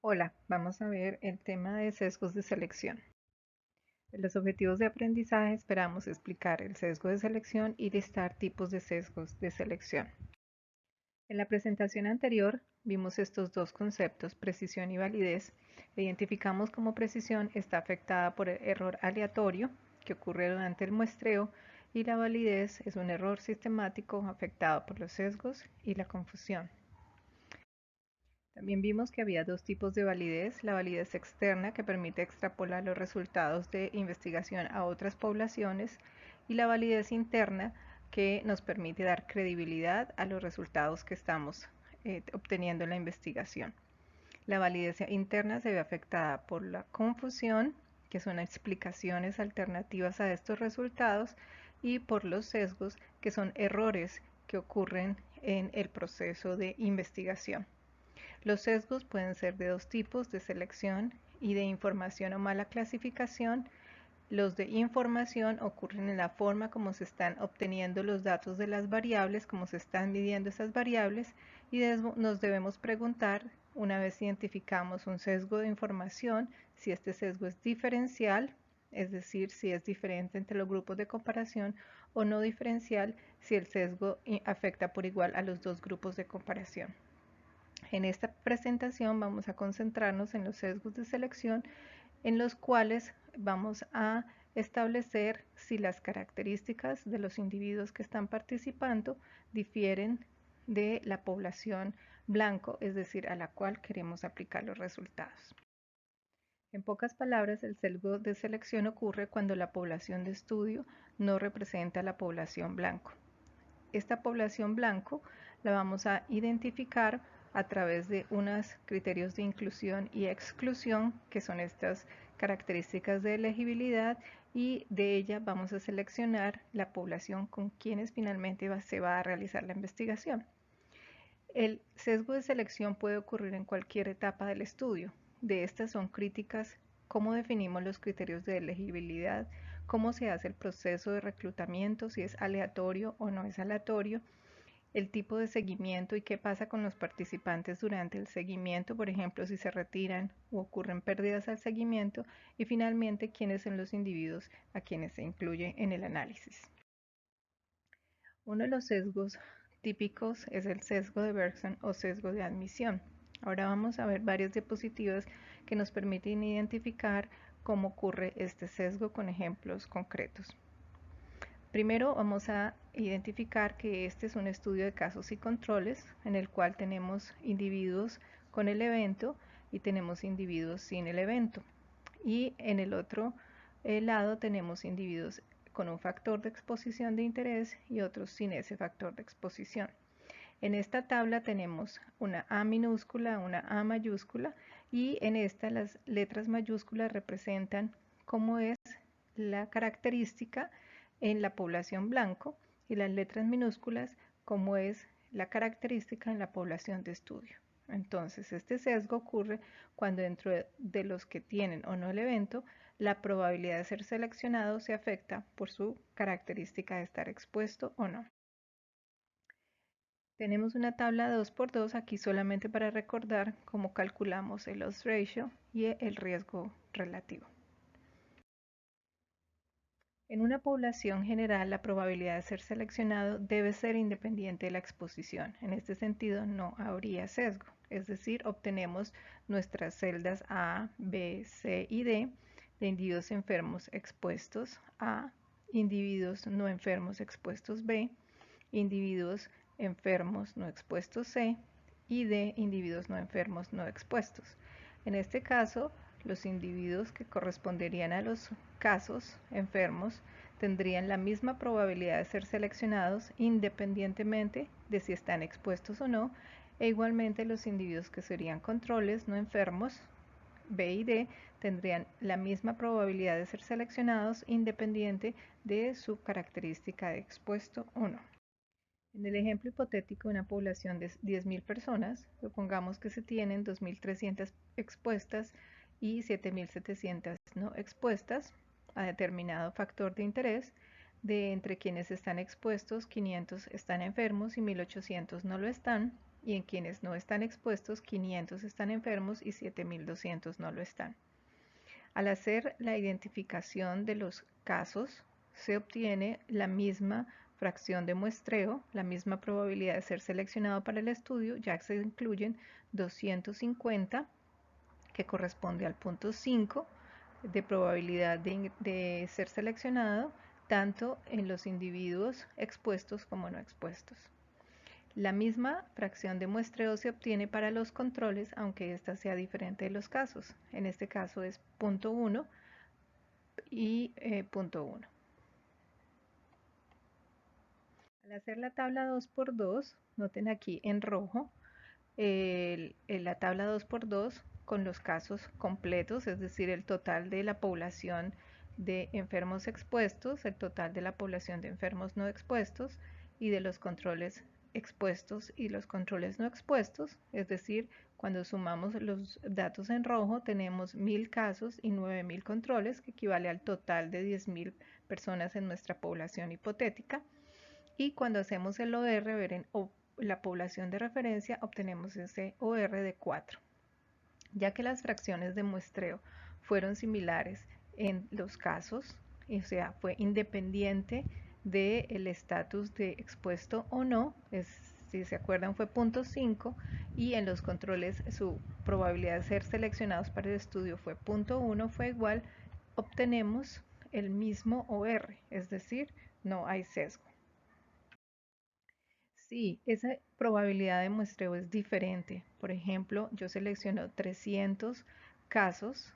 Hola, vamos a ver el tema de sesgos de selección. En los objetivos de aprendizaje esperamos explicar el sesgo de selección y listar tipos de sesgos de selección. En la presentación anterior vimos estos dos conceptos, precisión y validez. Identificamos cómo precisión está afectada por el error aleatorio que ocurre durante el muestreo y la validez es un error sistemático afectado por los sesgos y la confusión. También vimos que había dos tipos de validez, la validez externa que permite extrapolar los resultados de investigación a otras poblaciones y la validez interna que nos permite dar credibilidad a los resultados que estamos obteniendo en la investigación. La validez interna se ve afectada por la confusión, que son explicaciones alternativas a estos resultados, y por los sesgos, que son errores que ocurren en el proceso de investigación. Los sesgos pueden ser de dos tipos, de selección y de información o mala clasificación. Los de información ocurren en la forma como se están obteniendo los datos de las variables, cómo se están midiendo esas variables, y nos debemos preguntar, una vez identificamos un sesgo de información, si este sesgo es diferencial, es decir, si es diferente entre los grupos de comparación, o no diferencial, si el sesgo afecta por igual a los dos grupos de comparación. En esta presentación vamos a concentrarnos en los sesgos de selección, en los cuales vamos a establecer si las características de los individuos que están participando difieren de la población blanco, es decir, a la cual queremos aplicar los resultados. En pocas palabras, el sesgo de selección ocurre cuando la población de estudio no representa a la población blanco. Esta población blanco la vamos a identificar a través de unos criterios de inclusión y exclusión, que son estas características de elegibilidad, y de ella vamos a seleccionar la población con quienes finalmente se va a realizar la investigación. El sesgo de selección puede ocurrir en cualquier etapa del estudio. De estas son críticas: cómo definimos los criterios de elegibilidad, cómo se hace el proceso de reclutamiento, si es aleatorio o no es aleatorio, el tipo de seguimiento y qué pasa con los participantes durante el seguimiento, por ejemplo, si se retiran o ocurren pérdidas al seguimiento, y finalmente quiénes son los individuos a quienes se incluye en el análisis. Uno de los sesgos típicos es el sesgo de Bergson o sesgo de admisión. Ahora vamos a ver varias diapositivas que nos permiten identificar cómo ocurre este sesgo con ejemplos concretos. Primero vamos a identificar que este es un estudio de casos y controles en el cual tenemos individuos con el evento y tenemos individuos sin el evento. Y en el otro lado tenemos individuos con un factor de exposición de interés y otros sin ese factor de exposición. En esta tabla tenemos una A minúscula, una A mayúscula, y en esta las letras mayúsculas representan cómo es la característica en la población blanco, y las letras minúsculas cómo es la característica en la población de estudio. Entonces, este sesgo ocurre cuando dentro de los que tienen o no el evento, la probabilidad de ser seleccionado se afecta por su característica de estar expuesto o no. Tenemos una tabla 2×2 aquí solamente para recordar cómo calculamos el odds ratio y el riesgo relativo. En una población general, la probabilidad de ser seleccionado debe ser independiente de la exposición. En este sentido, no habría sesgo. Es decir, obtenemos nuestras celdas A, B, C y D de individuos enfermos expuestos A, individuos no enfermos expuestos B, individuos enfermos no expuestos C y D, individuos no enfermos no expuestos. En este caso, los individuos que corresponderían a los casos enfermos tendrían la misma probabilidad de ser seleccionados independientemente de si están expuestos o no, e igualmente los individuos que serían controles no enfermos, B y D, tendrían la misma probabilidad de ser seleccionados independiente de su característica de expuesto o no. En el ejemplo hipotético de una población de 10.000 personas, supongamos que se tienen 2.300 expuestas y 7.700 no expuestas a determinado factor de interés. De entre quienes están expuestos, 500 están enfermos y 1.800 no lo están, y en quienes no están expuestos 500 están enfermos y 7.200 no lo están. Al hacer la identificación de los casos, se obtiene la misma fracción de muestreo, la misma probabilidad de ser seleccionado para el estudio, ya que se incluyen 250, que corresponde al punto 5 de probabilidad de ser seleccionado, tanto en los individuos expuestos como no expuestos. La misma fracción de muestreo se obtiene para los controles, aunque esta sea diferente de los casos. En este caso es 0.1 y 0.1. Al hacer la tabla 2×2, noten aquí en rojo la tabla 2×2 con los casos completos, es decir, el total de la población de enfermos expuestos, el total de la población de enfermos no expuestos y de los controles expuestos y los controles no expuestos, es decir, cuando sumamos los datos en rojo tenemos 1000 casos y 9000 controles, que equivale al total de 10.000 personas en nuestra población hipotética. Y cuando hacemos el OR, ver en la población de referencia, obtenemos ese OR de 4. Ya que las fracciones de muestreo fueron similares en los casos, o sea, fue independiente del estatus de expuesto o no, si se acuerdan fue 0.5, y en los controles su probabilidad de ser seleccionados para el estudio fue 0.1, fue igual, obtenemos el mismo OR, es decir, no hay sesgo. Sí, esa probabilidad de muestreo es diferente. Por ejemplo, yo selecciono 300 casos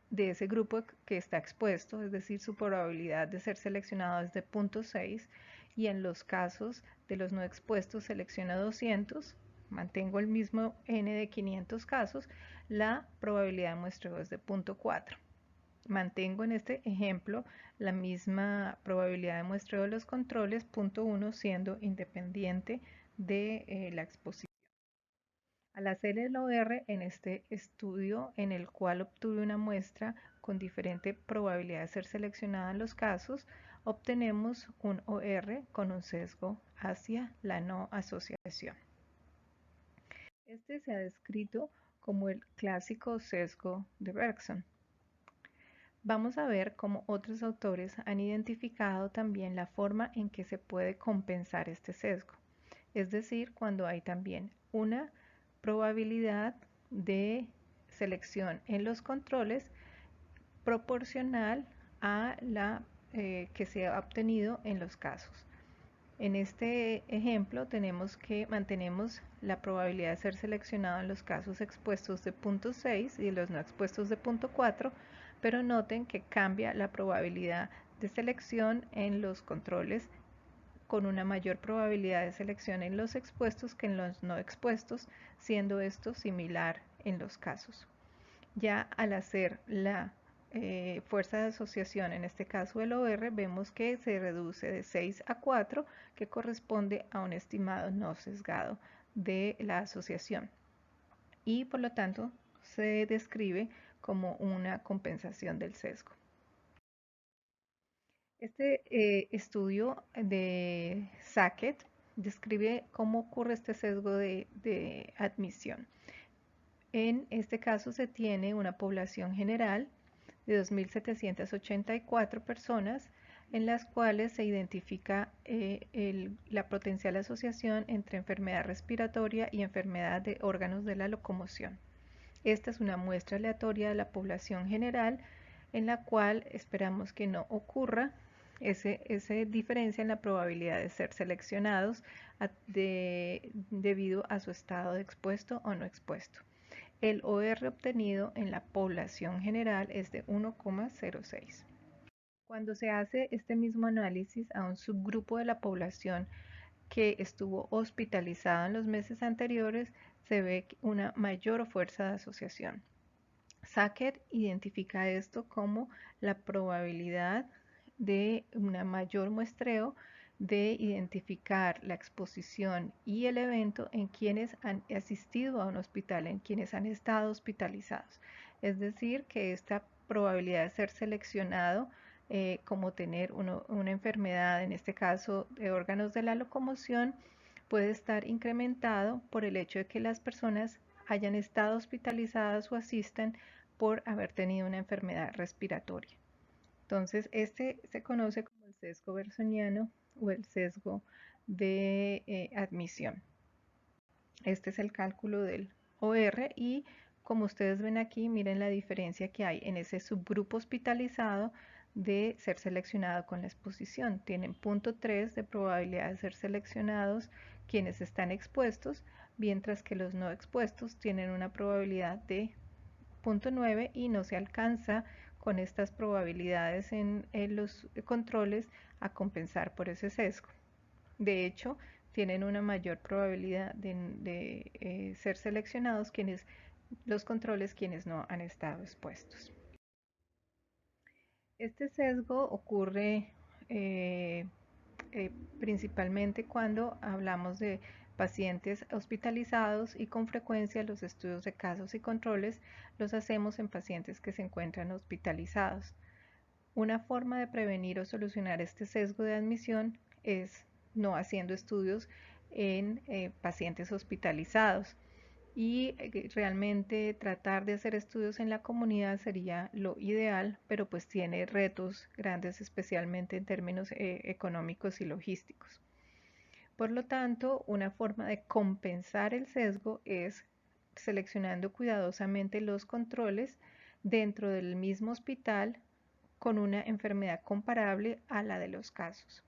de ese grupo que está expuesto, es decir, su probabilidad de ser seleccionado es de 0.6, y en los casos de los no expuestos selecciono 200, mantengo el mismo n de 500 casos, la probabilidad de muestreo es de 0.4. Mantengo en este ejemplo la misma probabilidad de muestreo de los controles, 0.1 siendo independiente de la exposición. Al hacer el OR en este estudio en el cual obtuve una muestra con diferente probabilidad de ser seleccionada en los casos, obtenemos un OR con un sesgo hacia la no asociación. Este se ha descrito como el clásico sesgo de Bergson. Vamos a ver cómo otros autores han identificado también la forma en que se puede compensar este sesgo, es decir, cuando hay también una probabilidad de selección en los controles proporcional a la que se ha obtenido en los casos. En este ejemplo tenemos que mantenemos la probabilidad de ser seleccionado en los casos expuestos de 0.6 y los no expuestos de 0.4, pero noten que cambia la probabilidad de selección en los controles con una mayor probabilidad de selección en los expuestos que en los no expuestos, siendo esto similar en los casos. Ya al hacer la fuerza de asociación, en este caso el OR, vemos que se reduce de 6 a 4, que corresponde a un estimado no sesgado de la asociación. Y por lo tanto se describe como una compensación del sesgo. Este estudio de Sackett describe cómo ocurre este sesgo de admisión. En este caso se tiene una población general de 2.784 personas, en las cuales se identifica la potencial asociación entre enfermedad respiratoria y enfermedad de órganos de la locomoción. Esta es una muestra aleatoria de la población general, en la cual esperamos que no ocurra esa diferencia en la probabilidad de ser seleccionados debido a su estado de expuesto o no expuesto. El OR obtenido en la población general es de 1,06. Cuando se hace este mismo análisis a un subgrupo de la población que estuvo hospitalizada en los meses anteriores, se ve una mayor fuerza de asociación. Sackett identifica esto como la probabilidad de un mayor muestreo de identificar la exposición y el evento en quienes han asistido a un hospital, en quienes han estado hospitalizados. Es decir, que esta probabilidad de ser seleccionado como tener una enfermedad, en este caso de órganos de la locomoción, puede estar incrementado por el hecho de que las personas hayan estado hospitalizadas o asistan por haber tenido una enfermedad respiratoria. Entonces, este se conoce como el sesgo bersoniano o el sesgo de admisión. Este es el cálculo del OR y como ustedes ven aquí, miren la diferencia que hay en ese subgrupo hospitalizado de ser seleccionado con la exposición. Tienen 0.3 de probabilidad de ser seleccionados quienes están expuestos, mientras que los no expuestos tienen una probabilidad de 0.9 y no se alcanza con estas probabilidades en los controles a compensar por ese sesgo. De hecho, tienen una mayor probabilidad de ser seleccionados los controles quienes no han estado expuestos. Este sesgo ocurre eh, principalmente cuando hablamos de pacientes hospitalizados y con frecuencia los estudios de casos y controles los hacemos en pacientes que se encuentran hospitalizados. Una forma de prevenir o solucionar este sesgo de admisión es no haciendo estudios en pacientes hospitalizados y realmente tratar de hacer estudios en la comunidad sería lo ideal, pero pues tiene retos grandes, especialmente en términos económicos y logísticos. Por lo tanto, una forma de compensar el sesgo es seleccionando cuidadosamente los controles dentro del mismo hospital con una enfermedad comparable a la de los casos.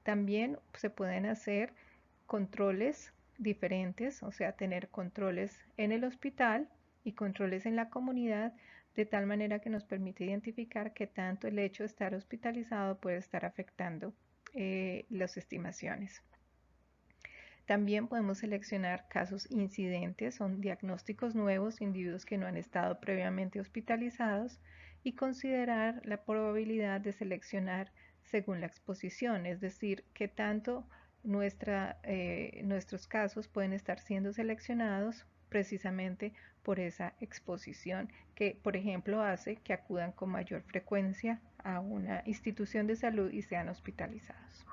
También se pueden hacer controles diferentes, o sea, tener controles en el hospital y controles en la comunidad, de tal manera que nos permite identificar que tanto el hecho de estar hospitalizado puede estar afectando las estimaciones. También podemos seleccionar casos incidentes, son diagnósticos nuevos, individuos que no han estado previamente hospitalizados, y considerar la probabilidad de seleccionar según la exposición, es decir, que tanto nuestros casos pueden estar siendo seleccionados precisamente por esa exposición que, por ejemplo, hace que acudan con mayor frecuencia a una institución de salud y sean hospitalizados.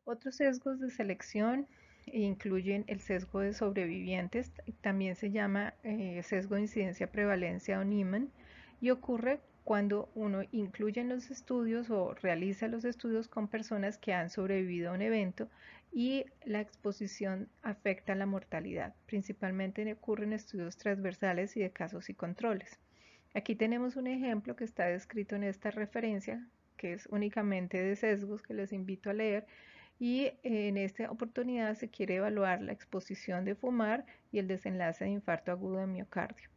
Otros sesgos de selección incluyen el sesgo de sobrevivientes, también se llama sesgo de incidencia-prevalencia o Niemann, y ocurre cuando uno incluye en los estudios o realiza los estudios con personas que han sobrevivido a un evento y la exposición afecta la mortalidad. Principalmente ocurre en estudios transversales y de casos y controles. Aquí tenemos un ejemplo que está descrito en esta referencia, que es únicamente de sesgos, que les invito a leer, y en esta oportunidad se quiere evaluar la exposición de fumar y el desenlace de infarto agudo de miocardio.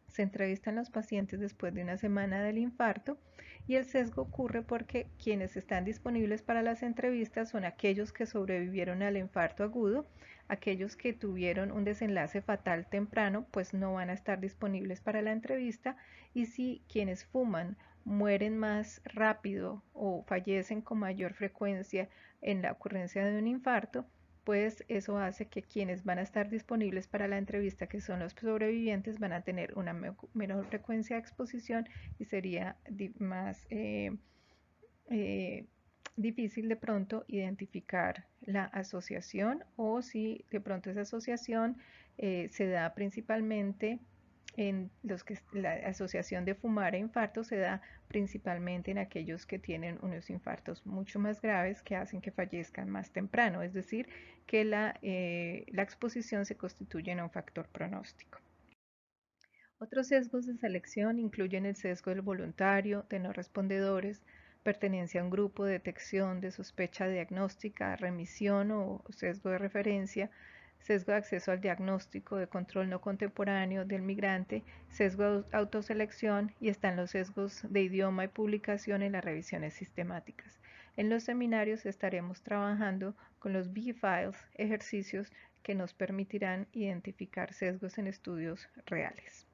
Se entrevistan los pacientes después de una semana del infarto y el sesgo ocurre porque quienes están disponibles para las entrevistas son aquellos que sobrevivieron al infarto agudo, aquellos que tuvieron un desenlace fatal temprano pues no van a estar disponibles para la entrevista, y si quienes fuman mueren más rápido o fallecen con mayor frecuencia en la ocurrencia de un infarto, pues eso hace que quienes van a estar disponibles para la entrevista, que son los sobrevivientes, van a tener una menor frecuencia de exposición y sería más difícil de pronto identificar la asociación, o si de pronto esa asociación se da principalmente en los que la asociación de fumar e infarto se da principalmente en aquellos que tienen unos infartos mucho más graves que hacen que fallezcan más temprano, es decir, que la exposición se constituye en un factor pronóstico. Otros sesgos de selección incluyen el sesgo del voluntario, de no respondedores, pertenencia a un grupo, detección de sospecha diagnóstica, remisión o sesgo de referencia, sesgo de acceso al diagnóstico, de control no contemporáneo del migrante, sesgo de autoselección, y están los sesgos de idioma y publicación en las revisiones sistemáticas. En los seminarios estaremos trabajando con los B-Files, ejercicios que nos permitirán identificar sesgos en estudios reales.